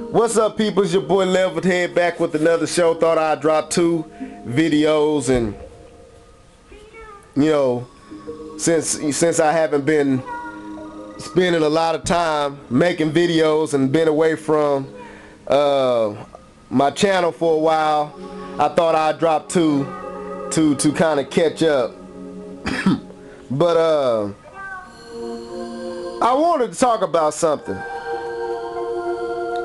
What's up, people? It's your boy Leveled Head back with another show. Thought I'd drop 2 videos, and since I haven't been spending a lot of time making videos and been away from my channel for a while, I thought I'd drop 2 to kind of catch up. But I wanted to talk about something.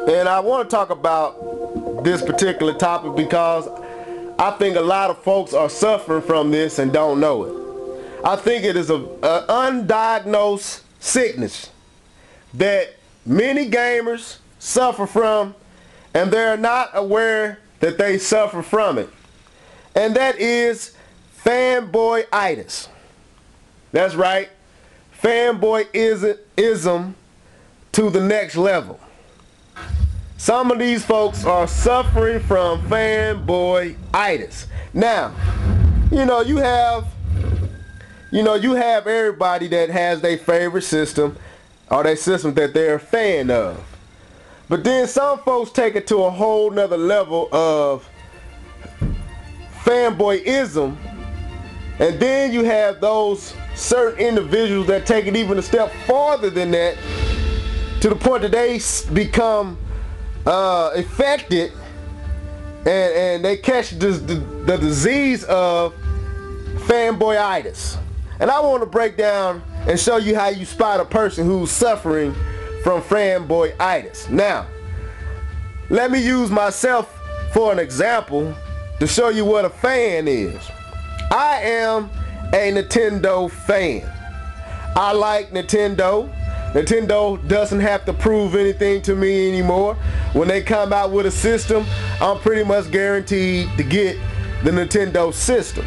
And I want to talk about this particular topic because I think a lot of folks are suffering from this and don't know it. I think it is an undiagnosed sickness that many gamers suffer from, and they're not aware that they suffer from it. And that is fanboyitis. That's right. Fanboyism to the next level. Some of these folks are suffering from fanboyitis. Now, you have everybody that has their favorite system or their system that they're a fan of. But then some folks take it to a whole nother level of fanboyism. And then you have those certain individuals that take it even a step farther than that, to the point that they become affected and they catch the disease of fanboyitis. And I want to break down and show you how you spot a person who's suffering from fanboyitis. Now, let me use myself for an example to show you what a fan is. I am a Nintendo fan. I like Nintendo. Nintendo doesn't have to prove anything to me anymore. When they come out with a system, I'm pretty much guaranteed to get the Nintendo system.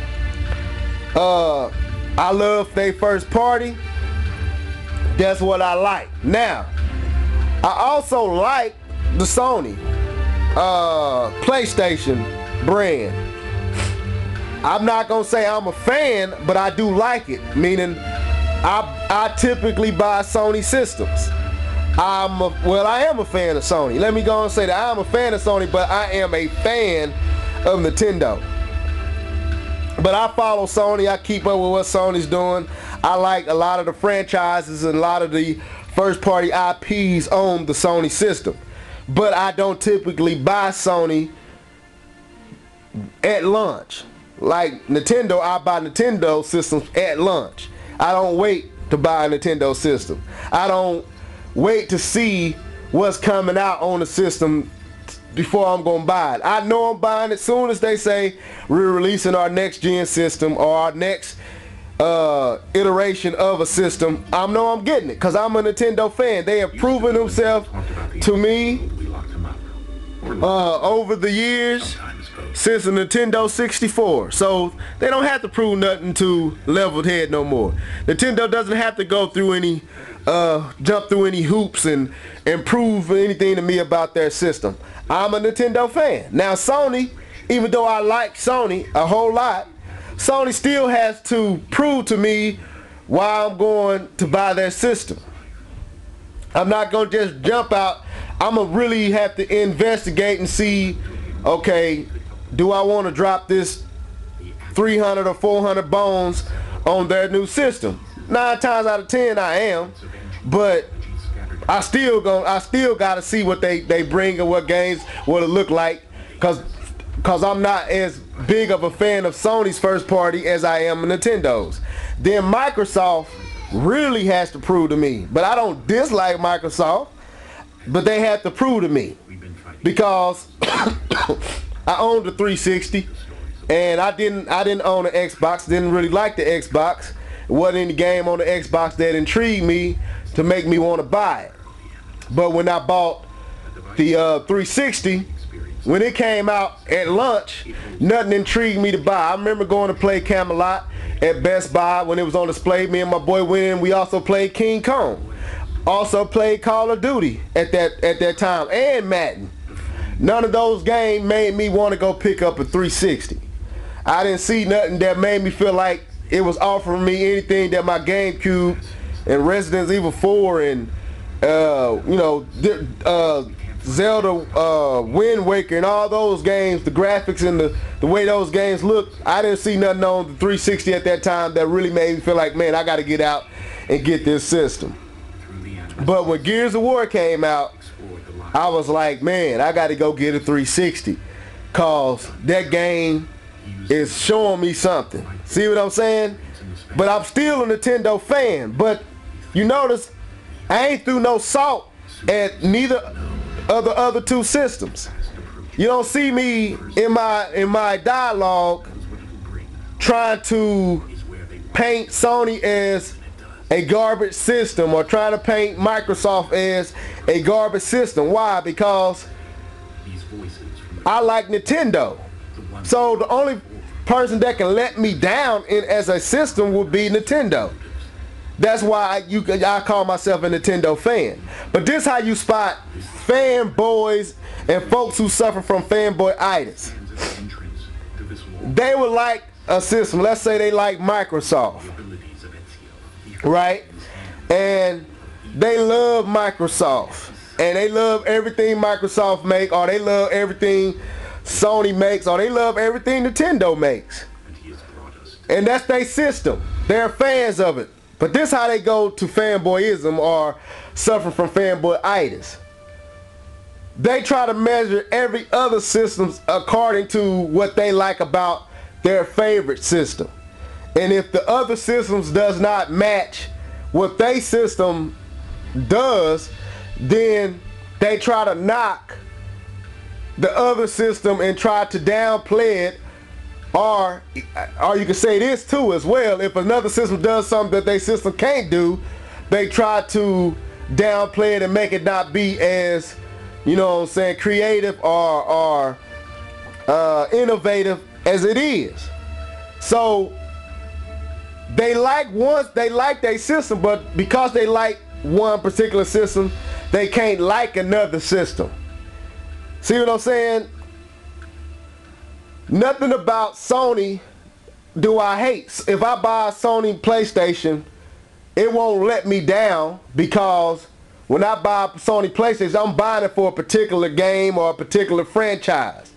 I love their first party. That's what I like. Now, I also like the Sony PlayStation brand. I'm not gonna say I'm a fan, but I do like it, meaning I typically buy Sony systems. I am a fan of Sony. Let me go and say that I am a fan of Sony, but I am a fan of Nintendo. But I follow Sony. I keep up with what Sony's doing. I like a lot of the franchises and a lot of the first party IPs on the Sony system. But I don't typically buy Sony at launch. Like Nintendo, I buy Nintendo systems at launch. I don't wait to buy a Nintendo system. I don't wait to see what's coming out on the system before I'm gonna buy it. I know I'm buying it as soon as they say we're releasing our next gen system or our next iteration of a system. I know I'm getting it because I'm a Nintendo fan. They have proven themselves to me over the years since the Nintendo 64. So they don't have to prove nothing to Leveled Head no more. Nintendo doesn't have to go through any jump through any hoops and prove anything to me about their system. I'm a Nintendo fan. Now Sony, even though I like Sony a whole lot, Sony still has to prove to me why I'm going to buy their system. I'm not going to just jump out. I'm going to really have to investigate and see, okay, do I want to drop this 300 or 400 bones on their new system? 9 times out of 10 I am, but I still got to see what they bring and what games what it look like, cause I'm not as big of a fan of Sony's first party as I am Nintendo's. Then Microsoft really has to prove to me, but I don't dislike Microsoft, but they have to prove to me, because I owned the 360 and I didn't own an Xbox. Didn't really like the Xbox. It wasn't any game on the Xbox that intrigued me to make me want to buy it. But when I bought the 360, when it came out at launch, nothing intrigued me to buy. I remember going to play Camelot at Best Buy when it was on display. Me and my boy went in. We also played King Kong. Also played Call of Duty at that time, and Madden. None of those games made me want to go pick up a 360. I didn't see nothing that made me feel like it was offering me anything that my GameCube and Resident Evil 4 and Zelda, Wind Waker, and all those games, the graphics and the way those games look, I didn't see nothing on the 360 at that time that really made me feel like, man, I got to get out and get this system. But when Gears of War came out, I was like, man, I got to go get a 360, cause that game is showing me something. See what I'm saying? But I'm still a Nintendo fan. But you notice I ain't threw no salt at neither of the other two systems. You don't see me in my dialogue trying to paint Sony as a garbage system or trying to paint Microsoft as a garbage system. Why? Because I like Nintendo. So the only person that can let me down as a system would be Nintendo. That's why I call myself a Nintendo fan. But this how you spot fanboys and folks who suffer from fanboyitis. They would like a system. Let's say they like Microsoft, right? And they love Microsoft, and they love everything Microsoft make, or they love everything Sony makes, or they love everything Nintendo makes. And that's their system. They're fans of it. But this how they go to fanboyism or suffer from fanboyitis. They try to measure every other system according to what they like about their favorite system. And if the other systems does not match what their system does, then they try to knock the other system and try to downplay it. Or you can say this too as well. If another system does something that their system can't do, they try to downplay it and make it not be as, you know what I'm saying, creative or innovative as it is. So they like their system, but because they like one particular system, they can't like another system. See what I'm saying? Nothing about Sony do I hate. If I buy a Sony PlayStation, it won't let me down, because when I buy a Sony PlayStation, I'm buying it for a particular game or a particular franchise.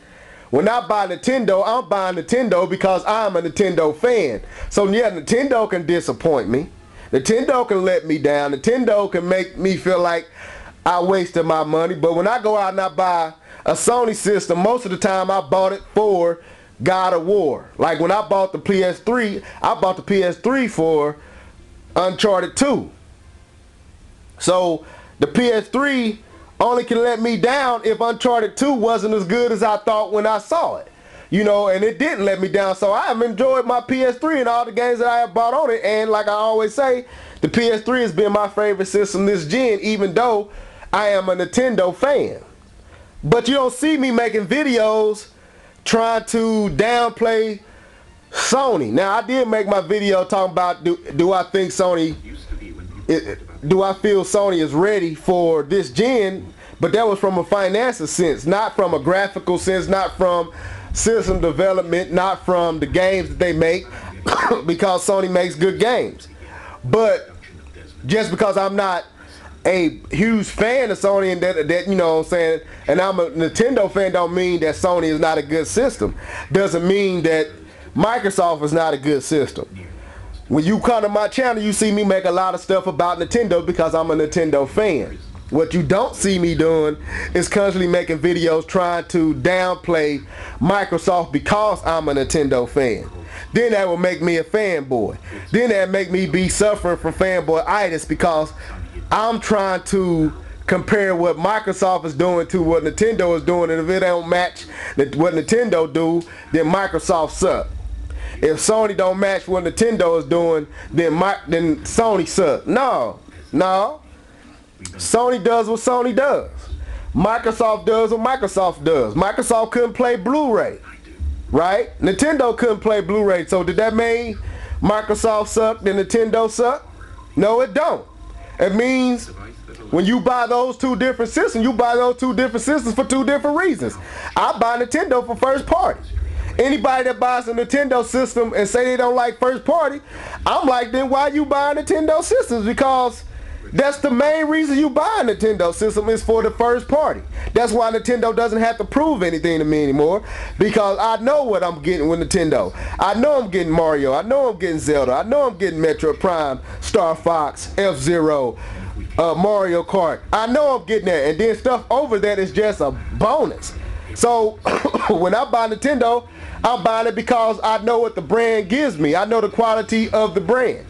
When I buy Nintendo, I'm buying Nintendo because I'm a Nintendo fan. So yeah, Nintendo can disappoint me. Nintendo can let me down. Nintendo can make me feel like I wasted my money. But when I go out and I buy a Sony system, most of the time I bought it for God of War. Like when I bought the PS3, I bought the PS3 for Uncharted 2. So the PS3 only can let me down if Uncharted 2 wasn't as good as I thought when I saw it. You know, and it didn't let me down. So I have enjoyed my PS3 and all the games that I have bought on it. And like I always say, the PS3 has been my favorite system this gen, even though I am a Nintendo fan. But you don't see me making videos trying to downplay Sony. Now, I did make my video talking about do I think Sony, do I feel Sony is ready for this gen, but that was from a financial sense, not from a graphical sense, not from system development, not from the games that they make, because Sony makes good games. But just because I'm not a huge fan of Sony and that you know what I'm saying, and I'm a Nintendo fan, don't mean that Sony is not a good system. Doesn't mean that Microsoft is not a good system. When you come to my channel, you see me make a lot of stuff about Nintendo because I'm a Nintendo fan. What you don't see me doing is constantly making videos trying to downplay Microsoft because I'm a Nintendo fan. Then that will make me a fanboy. Then that make me be suffering from fanboyitis because I'm trying to compare what Microsoft is doing to what Nintendo is doing, and if it don't match what Nintendo do, then Microsoft suck. If Sony don't match what Nintendo is doing, then Sony suck. No. Sony does what Sony does. Microsoft does what Microsoft does. Microsoft couldn't play Blu-ray, right? Nintendo couldn't play Blu-ray. So did that mean Microsoft sucked and Nintendo sucked? No, it don't. It means when you buy those two different systems, you buy those two different systems for two different reasons. I buy Nintendo for first party. Anybody that buys a Nintendo system and say they don't like first party, I'm like, then why you buying Nintendo systems? Because That's the main reason you buy a Nintendo system, is for the first party. That's why Nintendo doesn't have to prove anything to me anymore, because I know what I'm getting with Nintendo. I know I'm getting Mario, I know I'm getting Zelda, I know I'm getting Metroid Prime, Star Fox, F-Zero, Mario Kart. I know I'm getting that, and then stuff over that is just a bonus. So when I buy Nintendo, I'm buying it because I know what the brand gives me. I know the quality of the brand.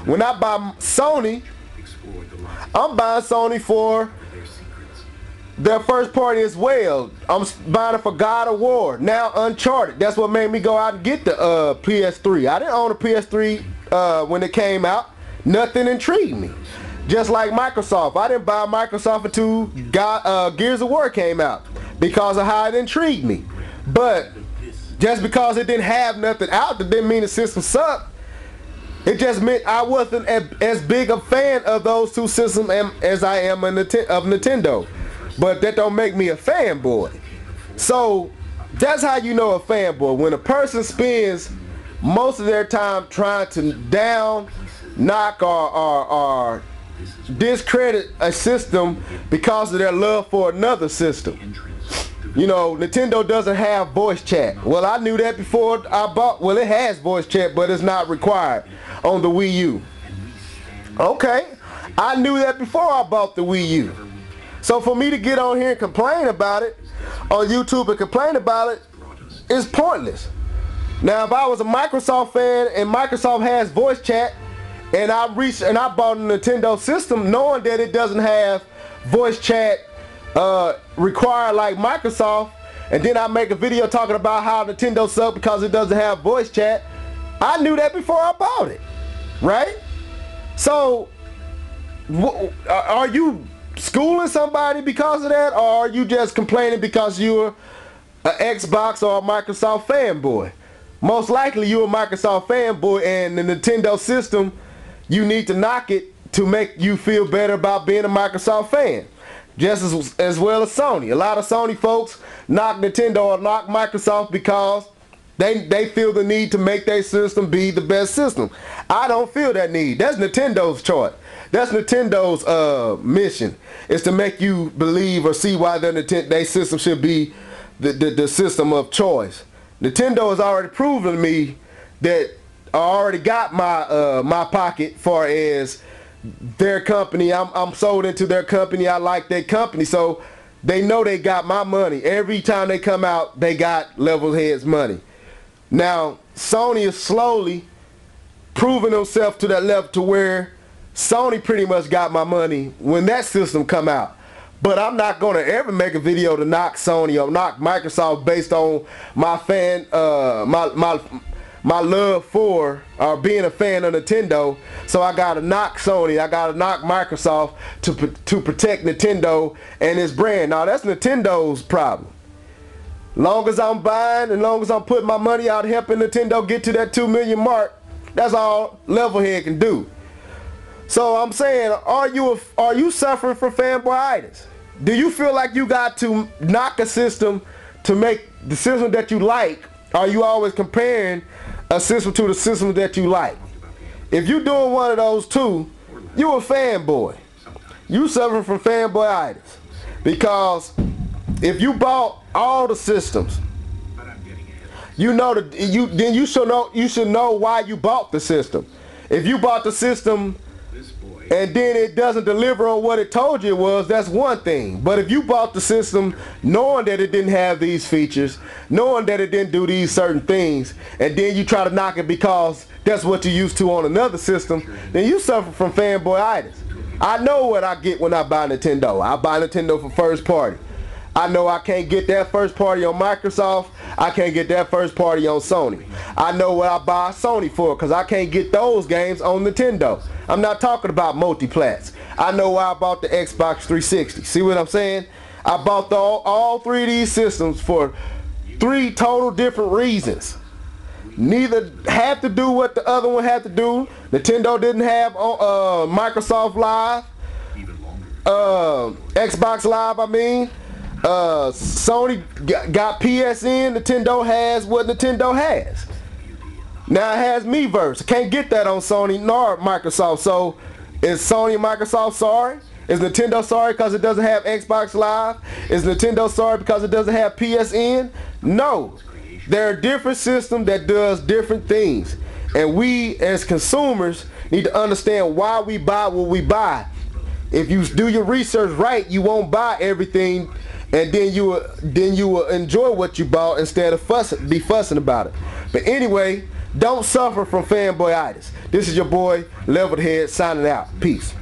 When I buy Sony, I'm buying Sony for their first party as well. I'm buying it for God of War, now Uncharted. That's what made me go out and get the PS3. I didn't own a PS3 when it came out. Nothing intrigued me. Just like Microsoft, I didn't buy Microsoft until Gears of War came out, because of how it intrigued me. But just because it didn't have nothing out, that didn't mean the system sucked. It just meant I wasn't as big a fan of those two systems as I am of Nintendo. But that don't make me a fanboy. So that's how you know a fanboy. When a person spends most of their time trying to knock or discredit a system because of their love for another system. You know, Nintendo doesn't have voice chat. Well, I knew that before I bought. Well, it has voice chat, but it's not required on the Wii U. Okay, I knew that before I bought the Wii U. So for me to get on here and complain about it on YouTube and complain about it is pointless. Now, if I was a Microsoft fan and Microsoft has voice chat, and I bought a Nintendo system knowing that it doesn't have voice chat required like Microsoft, and then I make a video talking about how Nintendo sucks because it doesn't have voice chat, I knew that before I bought it, right? So are you schooling somebody because of that, or are you just complaining because you're an Xbox or a Microsoft fanboy? Most likely you're a Microsoft fanboy, and the Nintendo system, you need to knock it to make you feel better about being a Microsoft fan. Just as well as Sony. A lot of Sony folks knock Nintendo or knock Microsoft because they feel the need to make their system be the best system. I don't feel that need. That's Nintendo's choice. That's Nintendo's mission, is to make you believe or see why their system should be the system of choice. Nintendo has already proven to me that I already got my pocket far as their company. I'm sold into their company. I like their company, so they know they got my money. Every time they come out, they got level heads money. Now Sony is slowly proving themselves to that level to where Sony pretty much got my money when that system come out. But I'm not gonna ever make a video to knock Sony or knock Microsoft based on my my love for being a fan of Nintendo. So I gotta knock Sony, I gotta knock Microsoft to protect Nintendo and its brand. Now that's Nintendo's problem. Long as I'm buying and long as I'm putting my money out helping Nintendo get to that 2 million mark, that's all Levelhead can do. So I'm saying, are you suffering from fanboyitis? Do you feel like you got to knock a system to make the system that you like? Are you always comparing a system to the system that you like? If you're doing one of those two, you a fanboy. You suffering from fanboyitis. Because if you bought all the systems, you know that then you should know why you bought the system. If you bought the system and then it doesn't deliver on what it told you it was, that's one thing. But if you bought the system knowing that it didn't have these features, knowing that it didn't do these certain things, and then you try to knock it because that's what you're used to on another system, then you suffer from fanboyitis. I know what I get when I buy Nintendo. I buy Nintendo for first party. I know I can't get that first party on Microsoft. I can't get that first party on Sony. I know what I buy Sony for because I can't get those games on Nintendo. I'm not talking about multiplats. I know why I bought the Xbox 360. See what I'm saying? I bought all three of these systems for three total different reasons. Neither had to do what the other one had to do. Nintendo didn't have Microsoft Live. Xbox Live, I mean. Sony got PSN. Nintendo has what Nintendo has. Now it has Miiverse. I can't get that on Sony nor Microsoft. So Is Sony and Microsoft sorry? Is Nintendo sorry because it doesn't have Xbox Live? Is Nintendo sorry because it doesn't have PSN? No. There are different systems that does different things. And we as consumers need to understand why we buy what we buy. If you do your research right, you won't buy everything, and then you will enjoy what you bought instead of fussing about it. But anyway, don't suffer from fanboyitis. This is your boy Leveled Head signing out. Peace.